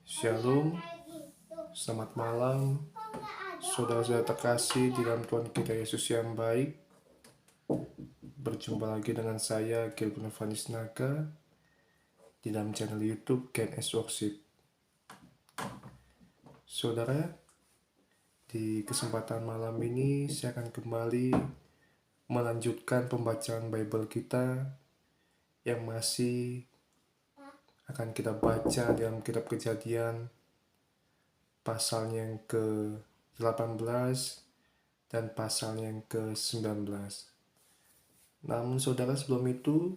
Shalom, selamat malam, saudara-saudara terkasih di dalam Tuhan kita Yesus yang baik. Berjumpa lagi dengan saya, Gilgun Evanis Naga, di dalam channel YouTube KNS Worship. Saudara, di kesempatan malam ini saya akan kembali melanjutkan pembacaan Bible kita yang masih akan kita baca dalam kitab Kejadian pasalnya yang ke-18 dan pasalnya yang ke-19. Namun saudara, sebelum itu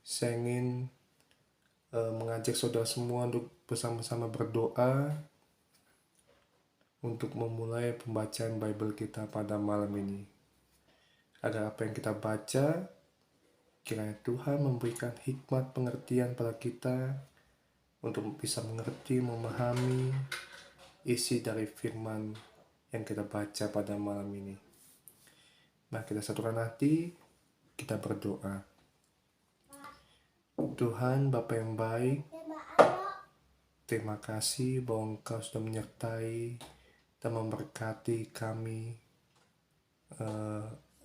saya ingin mengajak saudara semua untuk bersama-sama berdoa untuk memulai pembacaan Bible kita pada malam ini. Agar apa yang kita baca, kiranya Tuhan memberikan hikmat pengertian pada kita untuk bisa mengerti, memahami isi dari firman yang kita baca pada malam ini. Nah, kita satukan hati, kita berdoa. Tuhan Bapa yang baik, terima kasih bahwa Engkau sudah menyertai dan memberkati kami,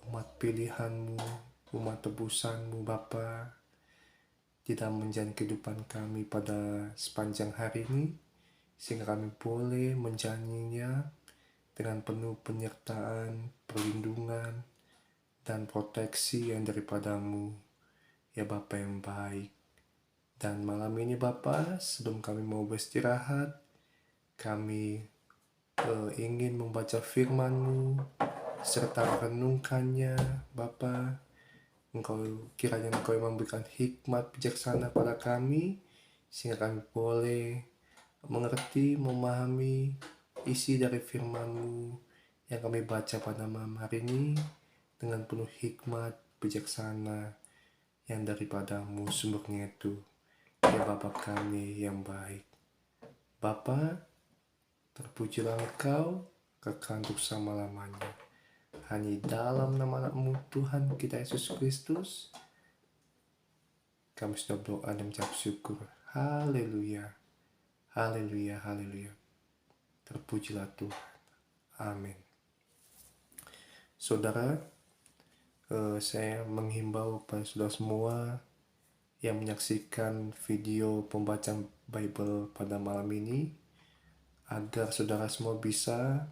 umat pilihan-Mu, umat tebusan-Mu Bapa, di dalam menjalani kehidupan kami pada sepanjang hari ini, sehingga kami boleh menjalaninya dengan penuh penyertaan, perlindungan, dan proteksi yang daripada-Mu, ya Bapa yang baik. Dan malam ini Bapa, sebelum kami mau beristirahat, kami ingin membaca firman-Mu serta merenungkannya Bapa. Kiranya Engkau memberikan hikmat bijaksana pada kami, sehingga kami boleh mengerti, memahami isi dari firman-Mu yang kami baca pada malam hari ini dengan penuh hikmat bijaksana yang daripada-Mu sumbernya itu, ya Bapa kami yang baik. Bapa, terpujilah Engkau kekal untuk selama-lamanya. Hanya dalam nama Anak-Mu Tuhan kita Yesus Kristus kami sudah berdoa dan mengucap syukur. Haleluya, haleluya, haleluya. Terpujilah Tuhan. Amin. Saudara, saya menghimbau pada saudara semua yang menyaksikan video pembacaan Bible pada malam ini, agar saudara semua bisa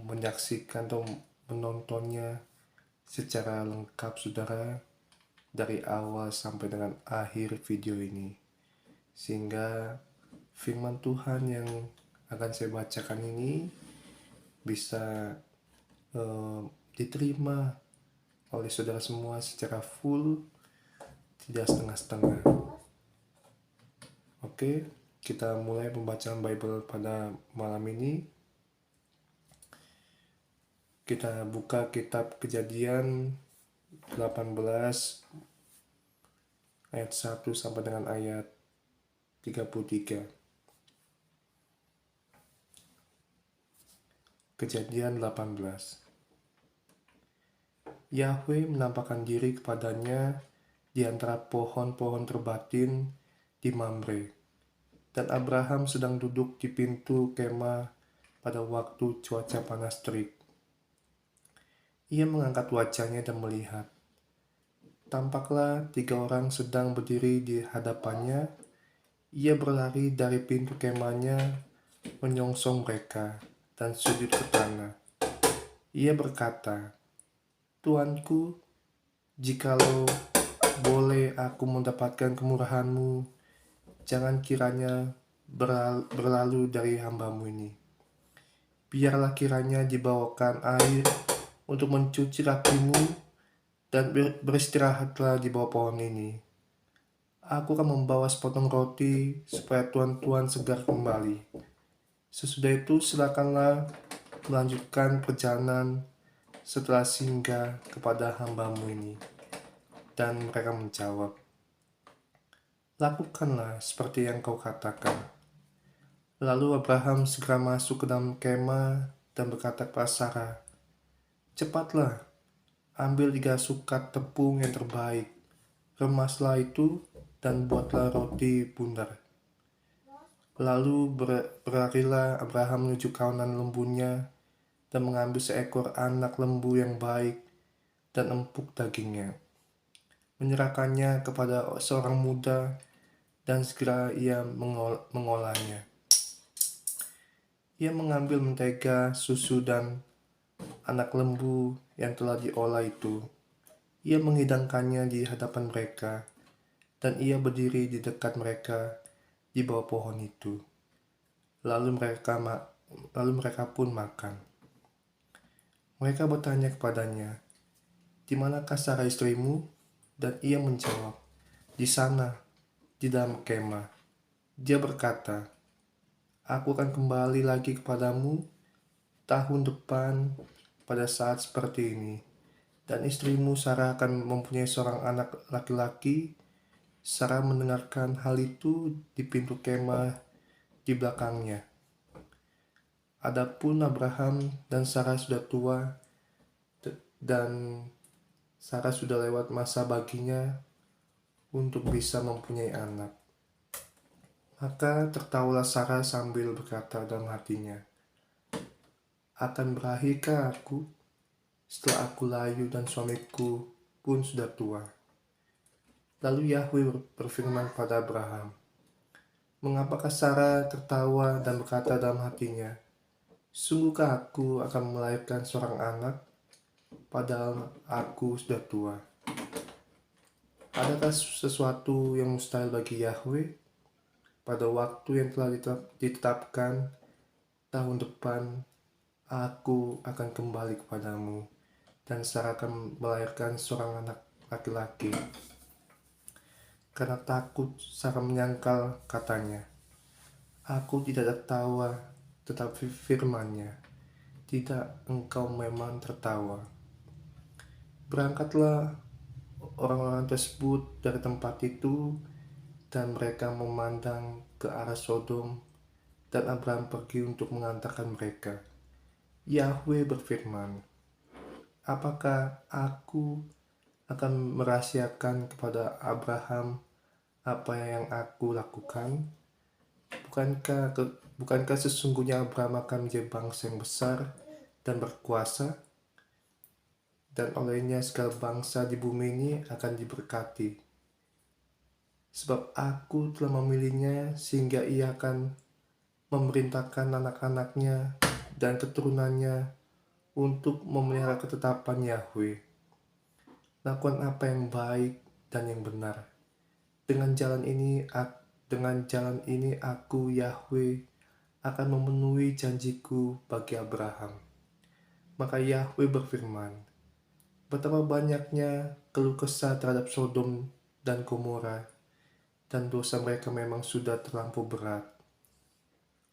menyaksikan atau menontonnya secara lengkap saudara, dari awal sampai dengan akhir video ini, sehingga firman Tuhan yang akan saya bacakan ini bisa diterima oleh saudara semua secara full, tidak setengah-setengah. Oke, kita mulai pembacaan Bible pada malam ini. Kita buka kitab Kejadian 18 ayat 1 sampai dengan ayat 33. Kejadian 18. Yahweh menampakkan diri kepadanya di antara pohon-pohon terbatin di Mamre, dan Abraham sedang duduk di pintu kemah pada waktu cuaca panas terik. Ia mengangkat wajahnya dan melihat. Tampaklah 3 orang sedang berdiri di hadapannya. Ia berlari dari pintu kemahnya, menyongsong mereka, dan sujud ke tanah. Ia berkata, "Tuanku, jikalau boleh aku mendapatkan kemurahan-Mu, jangan kiranya berlalu dari hamba-Mu ini. Biarlah kiranya dibawakan air untuk mencuci kakimu, dan beristirahatlah di bawah pohon ini. Aku akan membawa sepotong roti supaya tuan-tuan segar kembali. Sesudah itu silakanlah melanjutkan perjalanan setelah singgah kepada hamba-Mu ini." Dan mereka menjawab, "Lakukanlah seperti yang kau katakan." Lalu Abraham segera masuk ke dalam kemah dan berkata kepada Sarah, "Cepatlah, ambil 3 sukat tepung yang terbaik, remaslah itu, dan buatlah roti bundar. Lalu berlarilah Abraham menuju kawanan lembunya dan mengambil seekor anak lembu yang baik dan empuk dagingnya, menyerahkannya kepada seorang muda, dan segera ia mengolahnya. Ia mengambil mentega, susu, dan anak lembu yang telah diolah itu. Ia menghidangkannya di hadapan mereka, dan ia berdiri di dekat mereka di bawah pohon itu. Lalu mereka pun makan. Mereka bertanya kepadanya, "Di manakah Sarah istrimu?" Dan ia menjawab, "Di sana, di dalam kemah." Dia berkata, "Aku akan kembali lagi kepadamu tahun depan pada saat seperti ini, dan istrimu Sarah akan mempunyai seorang anak laki-laki." Sarah mendengarkan hal itu di pintu kemah di belakangnya. Adapun Abraham dan Sarah sudah tua, dan Sarah sudah lewat masa baginya untuk bisa mempunyai anak. Maka tertawalah Sarah sambil berkata dalam hatinya, "Akan berakhirkah aku setelah aku layu dan suamiku pun sudah tua?" Lalu Yahweh berfirman pada Abraham, "Mengapakah Sarah tertawa dan berkata dalam hatinya, sungguhkah aku akan melahirkan seorang anak, padahal aku sudah tua?" Adakah sesuatu yang mustahil bagi Yahweh? Pada waktu yang telah ditetapkan, tahun depan, aku akan kembali kepadamu, dan Sarah akan melahirkan seorang anak laki-laki. Karena takut, Sarah menyangkal, katanya, "Aku tidak tertawa," tetapi firman-Nya, "Tidak, engkau memang tertawa." Berangkatlah orang-orang tersebut dari tempat itu, dan mereka memandang ke arah Sodom, dan Abraham pergi untuk mengantarkan mereka. Yahweh berfirman, "Apakah aku akan merahasiakan kepada Abraham apa yang aku lakukan? Bukankah sesungguhnya Abraham akan menjadi bangsa yang besar dan berkuasa, dan olehnya segala bangsa di bumi ini akan diberkati? Sebab aku telah memilihnya sehingga ia akan memerintahkan anak-anaknya dan keturunannya untuk memelihara ketetapan Yahweh, lakukan apa yang baik dan yang benar. Dengan jalan ini aku, Yahweh, akan memenuhi janjiku bagi Abraham." Maka Yahweh berfirman, "Betapa banyaknya keluh kesah terhadap Sodom dan Gomora, dan dosa mereka memang sudah terlampau berat.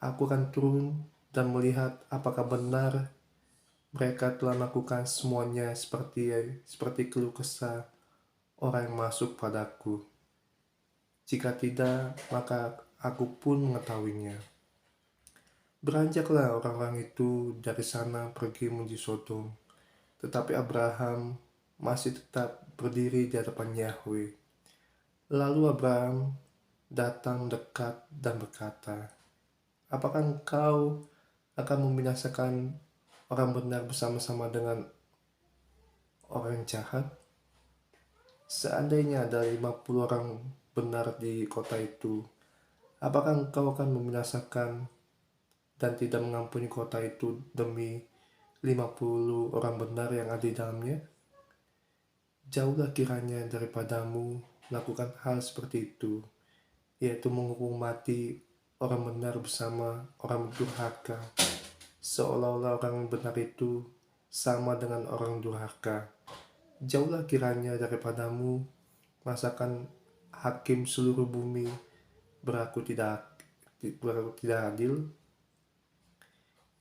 Aku akan turun dan melihat apakah benar mereka telah melakukan semuanya seperti keluh kesah orang yang masuk padaku. Jika tidak, maka aku pun mengetahuinya." Beranjaklah orang-orang itu dari sana pergi menuju Sodom, tetapi Abraham masih tetap berdiri di hadapan Yahweh. Lalu Abraham datang dekat dan berkata, "Apakah engkau akan membinasakan orang benar bersama-sama dengan orang jahat? Seandainya ada 50 orang benar di kota itu, apakah engkau akan membinasakan dan tidak mengampuni kota itu demi 50 orang benar yang ada di dalamnya? Jauhlah kiranya daripadamu melakukan hal seperti itu, yaitu menghukum mati orang benar bersama orang durhaka, seolah-olah orang benar itu sama dengan orang durhaka. Jauhlah kiranya daripadamu masakan hakim seluruh bumi berlaku tidak adil."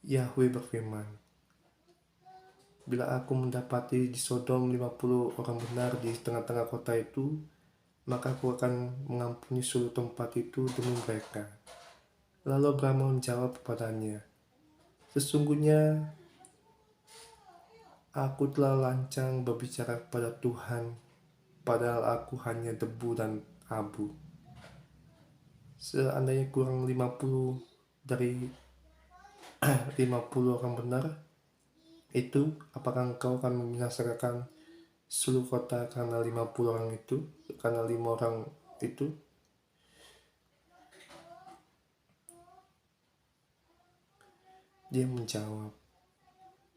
Yahweh berfirman, "Bila aku mendapati di Sodom 50 orang benar di tengah-tengah kota itu, maka aku akan mengampuni seluruh tempat itu demi mereka." Lalu Abraham menjawab kepadanya, "Sesungguhnya aku telah lancang berbicara kepada Tuhan, padahal aku hanya debu dan abu." Seandainya kurang 50 dari 50 orang benar itu, apakah engkau akan membinasakan seluruh kota karena 50 orang itu, karena 5 orang itu? Dia menjawab,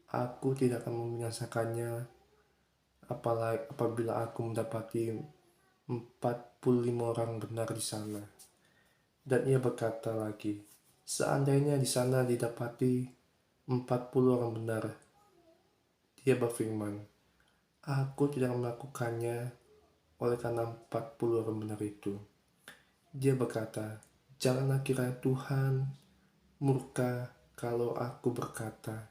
aku tidak akan membinasakannya apabila aku mendapati 45 orang benar di sana. Dan ia berkata lagi, seandainya di sana didapati 40 orang benar, dia berfirman, aku tidak melakukannya oleh karena 40 orang benar itu. Dia berkata, janganlah kiranya Tuhan murka kalau aku berkata,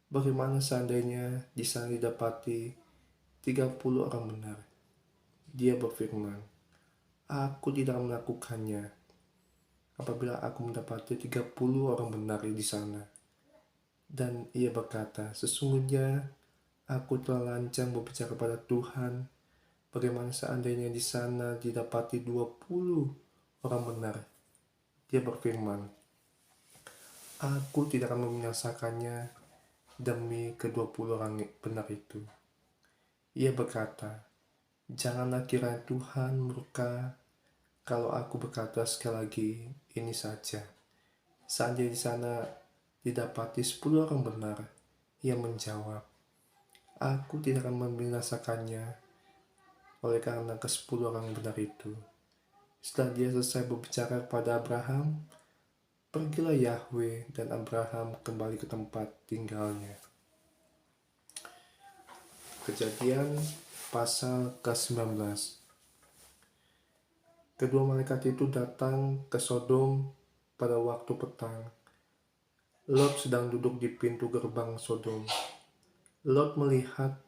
bagaimana seandainya di sana didapati 30 orang benar. Dia berfirman, aku tidak melakukannya apabila aku mendapati 30 orang benar di sana. Dan ia berkata, sesungguhnya aku telah lancang berbicara pada Tuhan, bagaimana seandainya di sana didapati 20 orang benar. Dia berfirman, aku tidak akan membinasakannya demi ke-20 orang benar itu. Ia berkata, janganlah kiranya Tuhan murka kalau aku berkata sekali lagi ini saja. Seandainya di sana didapati 10 orang benar, ia menjawab, aku tidak akan membinasakannya oleh karena ke-10 orang benar itu. Setelah dia selesai berbicara kepada Abraham, pergilah Yahweh dan Abraham kembali ke tempat tinggalnya. Kejadian pasal ke-19. Kedua malaikat itu datang ke Sodom pada waktu petang. Lot sedang duduk di pintu gerbang Sodom. Lot melihat,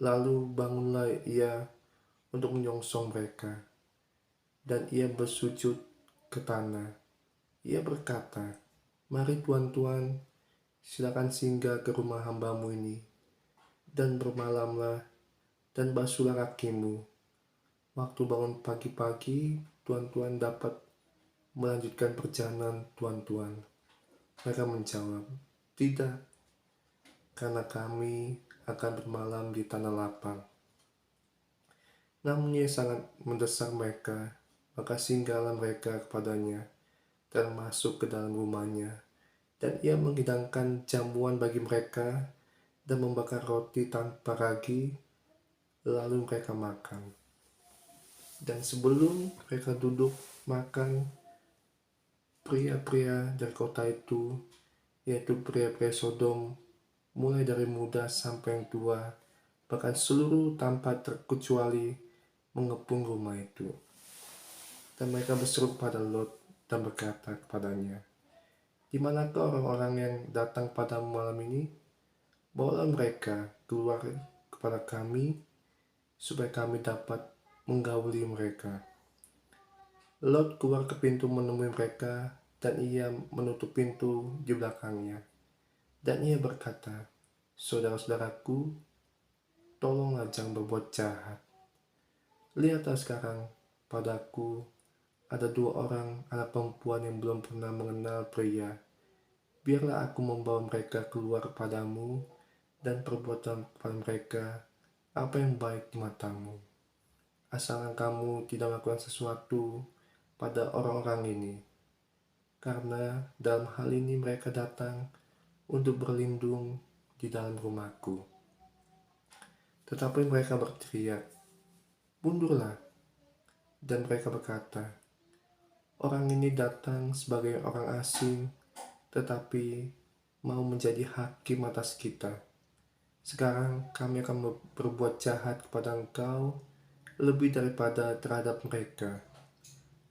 lalu bangunlah ia untuk menyongsong mereka. Dan ia bersujud ke tanah. Ia berkata, mari tuan-tuan, silakan singgah ke rumah hambamu ini, dan bermalamlah, dan basuhlah kakimu. Waktu bangun pagi-pagi, tuan-tuan dapat melanjutkan perjalanan tuan-tuan. Mereka menjawab, tidak, karena kami akan bermalam di tanah lapang. Namun ia sangat mendesak mereka, maka singgahlah mereka kepadanya dan masuk ke dalam rumahnya. Dan ia menghidangkan jamuan bagi mereka dan membakar roti tanpa ragi, lalu mereka makan. Dan sebelum mereka duduk makan, pria-pria dari kota itu, yaitu pria-pria Sodom, mulai dari muda sampai yang tua, bahkan seluruh tanpa terkecuali, mengepung rumah itu. Dan mereka berseru pada Lot dan berkata kepadanya, di manakah orang-orang yang datang padamu malam ini? Bawalah mereka keluar kepada kami, supaya kami dapat menggauli mereka. Lot keluar ke pintu menemui mereka, dan ia menutup pintu di belakangnya. Dan ia berkata, saudara-saudaraku, tolonglah jangan berbuat jahat. Lihatlah sekarang padaku ada 2 orang anak perempuan yang belum pernah mengenal pria. Biarlah aku membawa mereka keluar padamu dan perbuatan kepada mereka apa yang baik di matamu. Asalkan kamu tidak melakukan sesuatu pada orang-orang ini, karena dalam hal ini mereka datang untuk berlindung di dalam rumahku. Tetapi mereka berteriak, mundurlah. Dan mereka berkata, orang ini datang sebagai orang asing, tetapi mau menjadi hakim atas kita. Sekarang kami akan berbuat jahat kepada engkau lebih daripada terhadap mereka.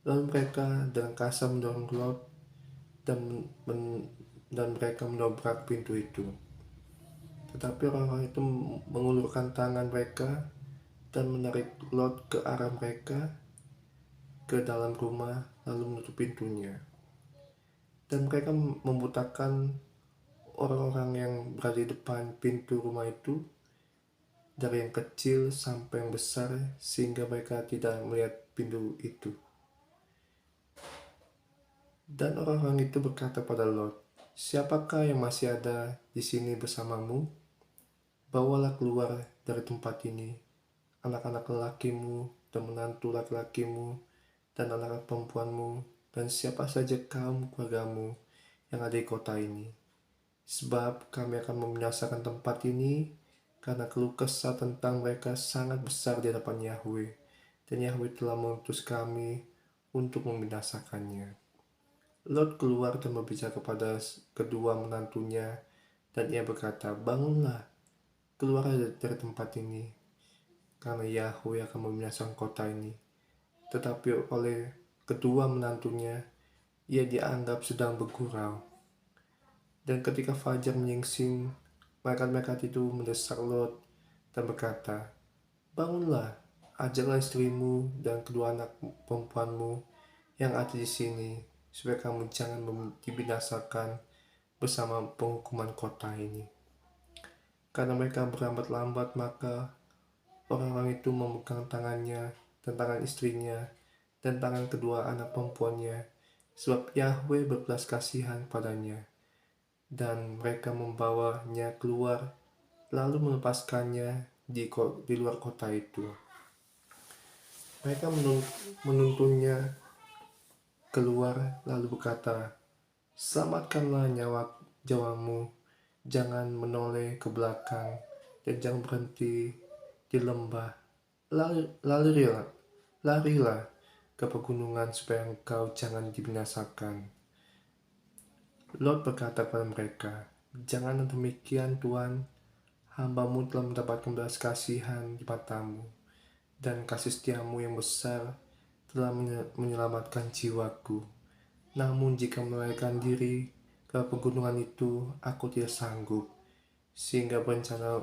Lalu mereka dengan kasar mendorong Lot dan mereka mendobrak pintu itu. Tetapi orang-orang itu mengulurkan tangan mereka dan menarik Lot ke arah mereka ke dalam rumah, lalu menutup pintunya. Dan mereka membutakan orang-orang yang berada di depan pintu rumah itu, dari yang kecil sampai yang besar, sehingga mereka tidak melihat pintu itu. Dan orang-orang itu berkata pada Lot, "Siapakah yang masih ada di sini bersamamu? Bawalah keluar dari tempat ini anak-anak lelakimu dan menantu laki-lakimu dan anak-anak perempuanmu dan siapa saja kaum keluargamu yang ada di kota ini. Sebab kami akan membinasakan tempat ini karena keluh kesah tentang mereka sangat besar di hadapan Yahweh. Dan Yahweh telah mengutus kami untuk membinasakannya." Lot keluar dan berbicara kepada kedua menantunya, dan ia berkata, "Bangunlah, keluar dari tempat ini, karena Yahweh akan membinasakan kota ini." Tetapi oleh kedua menantunya, ia dianggap sedang bergurau. Dan ketika fajar menyingsing, malaikat-malaikat itu mendesak Lot dan berkata, "Bangunlah, ajaklah istrimu dan kedua anak perempuanmu yang ada di sini, supaya kamu jangan dibinasakan bersama penghukuman kota ini." Karena mereka berlambat-lambat, maka orang-orang itu memegang tangannya dan tangan istrinya dan tangan kedua anak perempuannya, sebab Yahweh berbelas kasihan padanya. Dan mereka membawanya keluar, lalu melepaskannya di luar kota itu. Mereka menuntunnya keluar, lalu berkata, "Selamatkanlah nyawamu, jangan menoleh ke belakang, dan jangan berhenti di lembah. Larilah ke pegunungan supaya engkau jangan dibinasakan." Lot berkata kepada mereka, "Janganlah demikian, Tuan. Hambamu telah mendapatkan belas kasihan di matamu, dan kasih setiamu yang besar telah menyelamatkan jiwaku. Namun jika melarikan diri ke pegunungan itu, aku tidak sanggup, sehingga bencana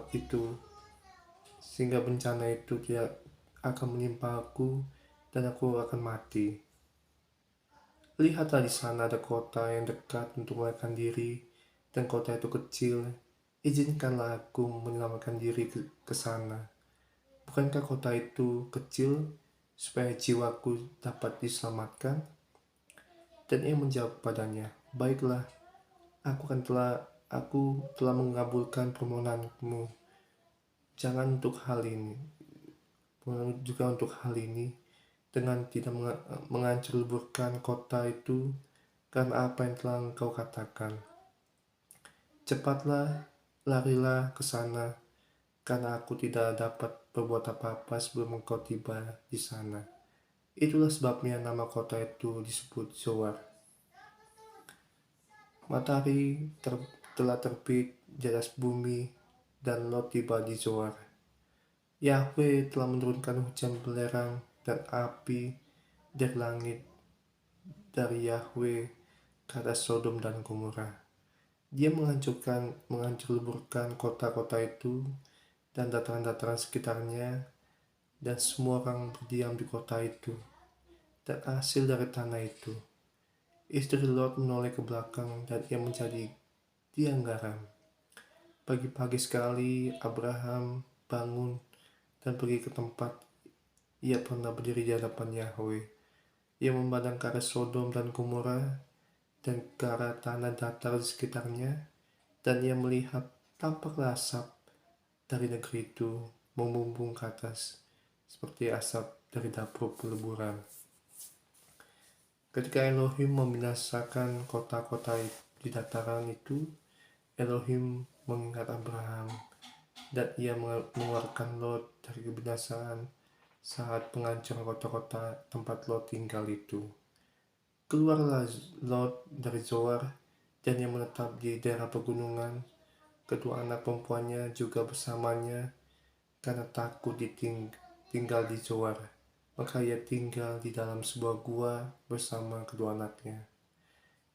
itu tidak akan menimpa aku dan aku akan mati. Lihatlah, di sana ada kota yang dekat untuk melarikan diri, dan kota itu kecil. Izinkanlah aku menyelamatkan diri ke sana. Bukankah kota itu kecil supaya jiwaku dapat diselamatkan?" Dan ia menjawab padanya, "Baiklah, aku telah mengabulkan permohonanmu. Jangan untuk hal ini, dengan tidak menghancur leburkan kota itu, karena apa yang telah engkau katakan. Cepatlah, larilah ke sana, karena aku tidak dapat berbuat apa-apa sebelum engkau tiba di sana." Itulah sebabnya nama kota itu disebut Zoar. Matahari telah terbit di atas bumi, dan Lot tiba di Zoar. Yahweh telah menurunkan hujan belerang dan api dari langit dari Yahweh ke atas Sodom dan Gomora. Dia menghancur leburkan kota-kota itu dan dataran-dataran sekitarnya, dan semua orang berdiam di kota itu. Dan hasil dari tanah itu, istri Lot menoleh ke belakang dan ia menjadi tiang garam. Pagi-pagi sekali Abraham bangun dan pergi ke tempat ia pernah berdiri di hadapan Yahweh. Ia memandang ke arah Sodom dan Gomora dan ke arah tanah datar di sekitarnya, dan ia melihat tampaklah asap dari negeri itu membumbung ke atas seperti asap dari dapur peleburan. Ketika Elohim membinasakan kota-kota di dataran itu, Elohim mengingat Abraham, dan ia mengeluarkan Lot dari kebinasaan saat penghancuran kota-kota tempat Lot tinggal itu. Keluarlah Lot dari Zoar, dan ia menetap di daerah pegunungan. Kedua anak perempuannya juga bersamanya, karena takut tinggal di Zoar. Maka ia tinggal di dalam sebuah gua bersama kedua anaknya.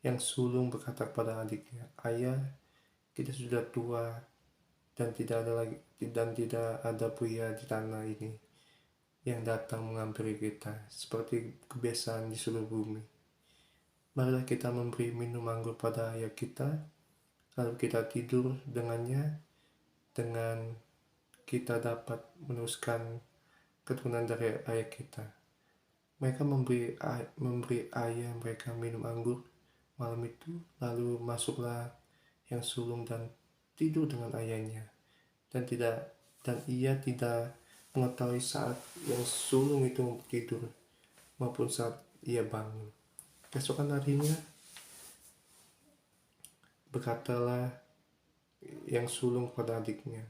Yang sulung berkata kepada adiknya, "Ayah, kita sudah tua dan tidak ada pria di tanah ini yang datang menghampiri kita seperti kebiasaan di seluruh bumi. Marilah kita memberi minum anggur pada ayah kita, lalu kita tidur dengannya, dengan kita dapat meneruskan keturunan dari ayah kita." Mereka memberi ayah mereka minum anggur, malam itu. Lalu masuklah yang sulung dan tidur dengan ayahnya, dan ia tidak mengetahui saat yang sulung itu tidur maupun saat ia bangun. Keesokan harinya berkatalah yang sulung pada adiknya,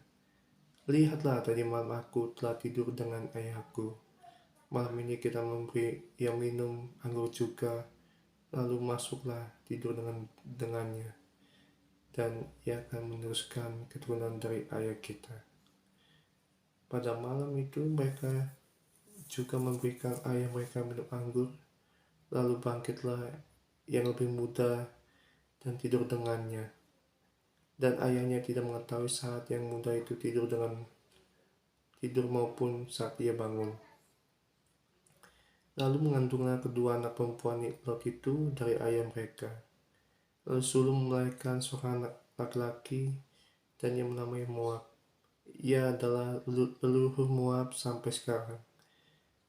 "Lihatlah, tadi malam aku telah tidur dengan ayahku. Malam ini kita memberi ia minum anggur juga, lalu masuklah tidur dengannya, dan ia akan meneruskan keturunan dari ayah kita." Pada malam itu mereka juga memberikan ayah mereka minum anggur, lalu bangkitlah yang lebih muda dan tidur dengannya. Dan ayahnya tidak mengetahui saat yang muda itu tidur maupun saat ia bangun. Lalu mengandunglah kedua anak perempuan Lot itu dari ayah mereka. Lalu sulung melahirkan seorang anak laki-laki, dan ia menamai Moab. Ia adalah leluhur Moab sampai sekarang.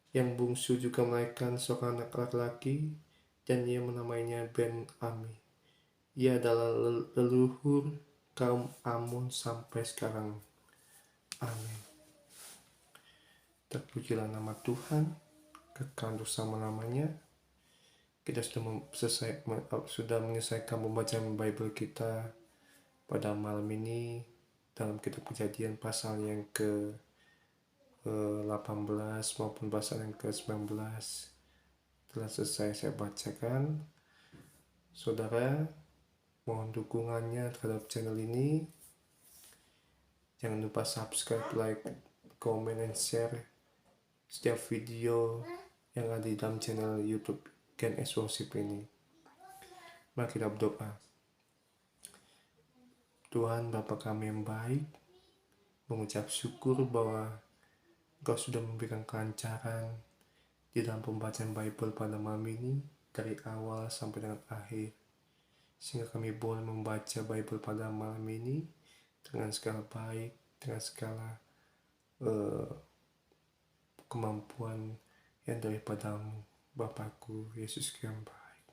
Yang bungsu juga melahirkan seorang anak laki-laki, dan ia menamainya Ben-Ami. Ia adalah leluhur kaum Amon sampai sekarang. Amin. Terpujilah nama Tuhan, kekal untuk selama-lamanya. Kita sudah menyelesaikan pembacaan Bible kita pada malam ini dalam kitab Kejadian pasal yang ke-18 maupun pasal yang ke-19 telah selesai saya bacakan. Saudara, mohon dukungannya terhadap channel ini. Jangan lupa subscribe, like, comment, and share setiap video yang ada di dalam channel YouTube Ken S Worship ini. Mari kita berdoa. Tuhan Bapa kami yang baik, mengucap syukur bahwa Engkau sudah memberikan kelancaran di dalam pembacaan Bible pada malam ini, dari awal sampai dengan akhir, sehingga kami boleh membaca Bible pada malam ini dengan segala baik, dengan segala kemampuan yang daripadamu, Bapakku Yesus yang baik.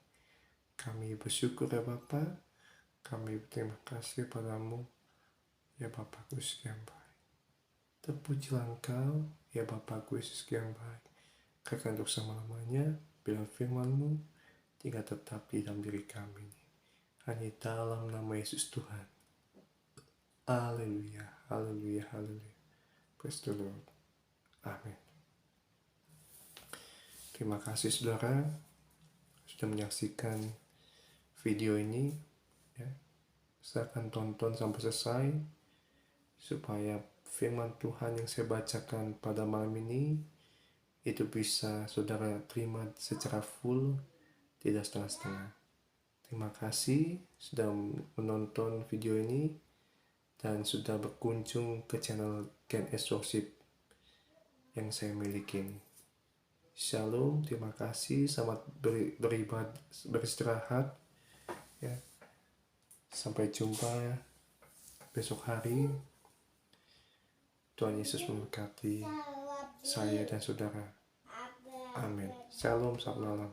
Kami bersyukur ya Bapa, kami berterima kasih padamu ya Bapakku Yesus yang baik. Terpujilah Engkau ya Bapakku Yesus yang baik, kekal untuk selama-lamanya. Bila firman-Mu tinggal tetap di dalam diri kami, hanya dalam nama Yesus Tuhan. Haleluya, haleluya, haleluya. Praise the Lord. Amin. Terima kasih saudara sudah menyaksikan video ini ya. Silakan tonton sampai selesai supaya firman Tuhan yang saya bacakan pada malam ini itu bisa saudara terima secara full, tidak setengah-setengah. Terima kasih sudah menonton video ini dan sudah berkunjung ke channel Ken S Worship yang saya miliki. Shalom, terima kasih, selamat beristirahat ya. Sampai jumpa besok hari. Tuhan Yesus memberkati saya dan saudara. Amin. Shalom, selamat malam.